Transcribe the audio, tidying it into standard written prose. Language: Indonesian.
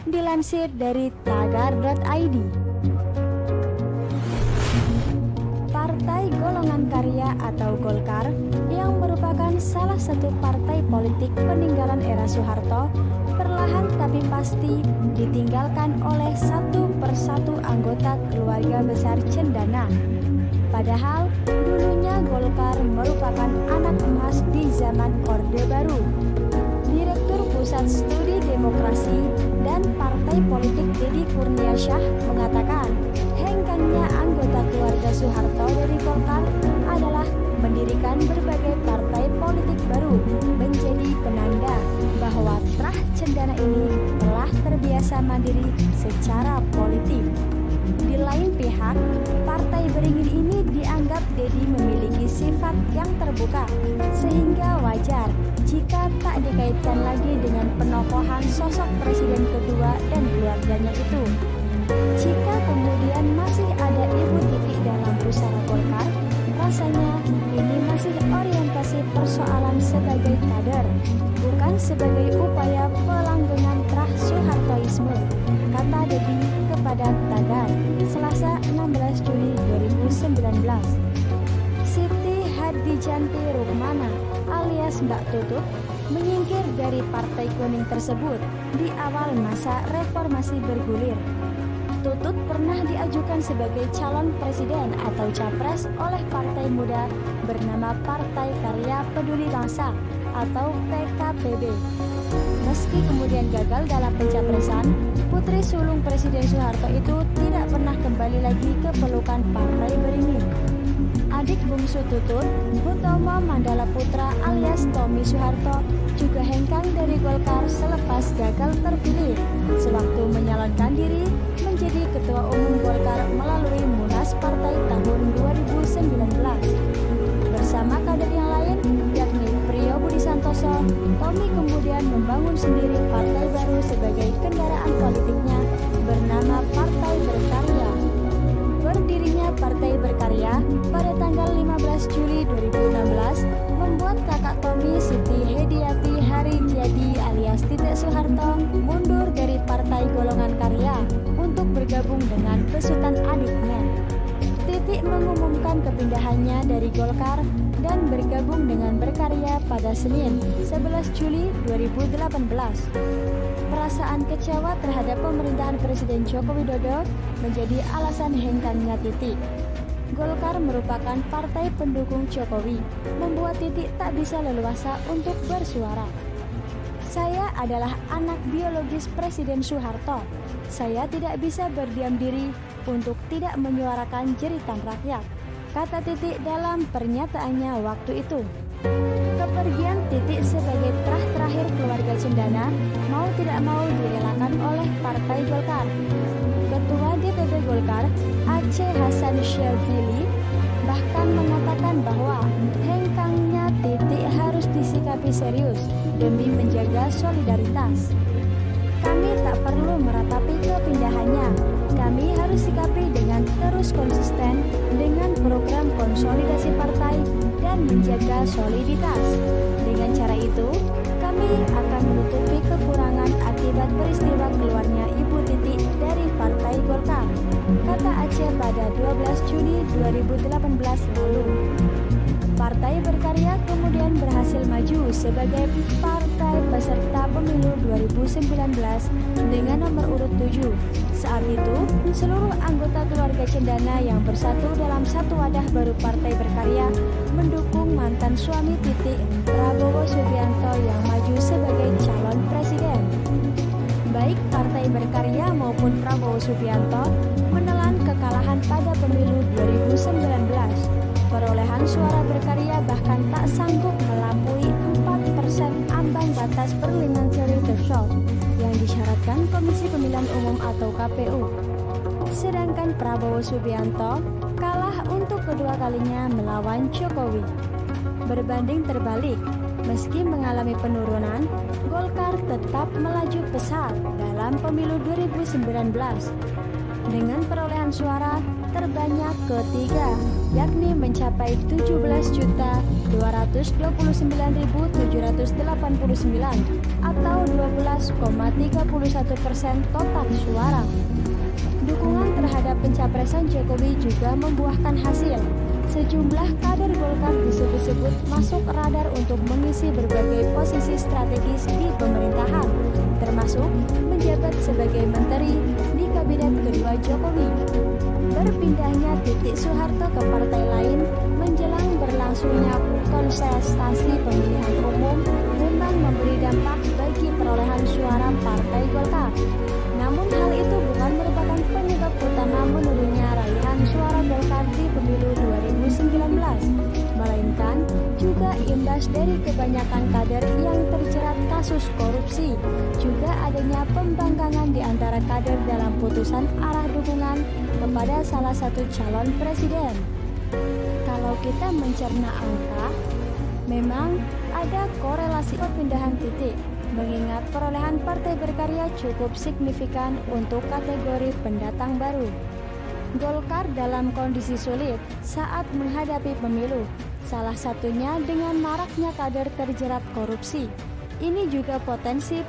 Dilansir dari tagar.id, Partai Golongan Karya atau Golkar yang merupakan salah satu partai politik peninggalan era Soeharto perlahan tapi pasti ditinggalkan oleh satu persatu anggota keluarga besar Cendana. Padahal dulunya Golkar merupakan anak emas di zaman Orde Baru. Direktur Pusat Studi Demokrasi dan Partai Politik Deddy Kurniasyah mengatakan, hengkangnya anggota keluarga Soeharto dari Golkar adalah mendirikan berbagai partai politik baru, menjadi penanda bahwa Trah Cendana ini telah terbiasa mandiri secara politik. Di lain pihak, Partai Beringin ini dianggap Deddy memiliki sifat yang terbuka, sehingga wajar jika tak dikaitkan lagi dengan penokohan sosok presiden kedua dan keluarganya itu. Jika kemudian masih ada Ibu Titi dalam pusara Golkar, rasanya ini masih orientasi persoalan sebagai kader, bukan sebagai upaya pelanggengan Trah Soehartoisme, kata Deddy kepada Tagar, Selasa 16 Juli 2019. Siti Hadijanti Rukmana alias Mbak Tutut menyingkir dari Partai Kuning tersebut di awal masa reformasi bergulir. Tutut pernah diajukan sebagai calon presiden atau capres oleh partai muda bernama Partai Karya Peduli Bangsa atau PKPB. Meski kemudian gagal dalam pencapresan, putri sulung Presiden Soeharto itu tidak pernah kembali lagi ke pelukan Partai Beringin. Adik bungsu Tutut, Hutomo Mandala Putra alias Tommy Soeharto, juga hengkang dari Golkar selepas gagal terpilih sewaktu menyalonkan diri menjadi Ketua Umum Golkar melalui Munas Partai tahun 2019. Bersama kader yang lain, yakni Priyo Budi Santoso, Tommy kemudian membangun sendiri partai baru sebagai kendaraan politiknya bernama Partai Berkarya. Berdirinya Partai Berkarya pada tanggal 15 Juli 2016 membuat kakak Tommy, Siti Hediati Harijadi alias Titik Soeharto, mundur dari Partai Golongan Karya untuk bergabung dengan besutan adiknya. Titik mengumumkan kepindahannya dari Golkar dan bergabung dengan Berkarya pada Senin 11 Juli 2018. Perasaan kecewa terhadap pemerintahan Presiden Joko Widodo menjadi alasan hengkangnya Titik. Golkar merupakan partai pendukung Jokowi, membuat Titik tak bisa leluasa untuk bersuara. Saya adalah anak biologis Presiden Soeharto. Saya tidak bisa berdiam diri untuk tidak menyuarakan jeritan rakyat, kata Titik dalam pernyataannya waktu itu. Kepergian Titik sebagai trah terakhir keluarga Cendana mau tidak mau direlakan oleh Partai Golkar. Ketua DPP Golkar, Aceh Hasan Syadzili, bahkan mengatakan bahwa hengkangnya Titik harus disikapi serius demi menjaga solidaritas. Kami tak perlu meratapi kepindahannya. Kami harus sikapi dengan terus konsisten dengan program konsolidasi partai dan menjaga soliditas. Dengan cara itu, kami akan menutupi kekurangan akibat peristiwa keluarnya Ibu Titik dari Partai Golkar, kata Aceh pada 12 Juni 2018 lalu. Partai Berkarya kemudian berhasil maju sebagai partai peserta pemilu 2019 dengan nomor urut 7. Saat itu, seluruh anggota keluarga Cendana yang bersatu dalam satu wadah baru Partai Berkarya mendukung mantan suami Titik, Prabowo Subianto yang maju sebagai calon presiden. Baik Partai Berkarya maupun Prabowo Subianto menelan kekalahan pada pemilu 2019. Perolehan suara Berkarya bahkan tak sanggup melampaui 4% ambang batas parliamentary threshold yang disyaratkan Komisi Pemilihan Umum atau KPU. Sedangkan Prabowo Subianto kalah untuk kedua kalinya melawan Jokowi. Berbanding terbalik, meski mengalami penurunan, Golkar tetap melaju pesat dalam pemilu 2019. dengan perolehan suara terbanyak ketiga, yakni mencapai 17.229.789 atau 12,31% total suara. Dukungan terhadap pencapresan Jokowi juga membuahkan hasil. Sejumlah kader Golkar disebut-sebut masuk radar untuk mengisi berbagai posisi strategis di pemerintahan, termasuk menjabat sebagai menteri di kabinet kedua Jokowi. Berpindahnya Titik Soeharto ke partai lain menjelang berlangsungnya kontestasi pemilihan umum memang memberi dampak bagi perolehan suara Partai Golkar. Namun hal itu bukan merupakan penyebab utama menurunnya raihan suara Golkar di pemilu 2019, melainkan juga imbas dari kebanyakan kader yang terjerat kasus korupsi, juga adanya pembangkangan di antara kader dalam putusan arah dukungan kepada salah satu calon presiden. Kalau kita mencerna angka, memang ada korelasi perpindahan Titik, mengingat perolehan Partai Berkarya cukup signifikan untuk kategori pendatang baru. Golkar dalam kondisi sulit saat menghadapi pemilu, salah satunya dengan maraknya kader terjerat korupsi. Ini juga potensi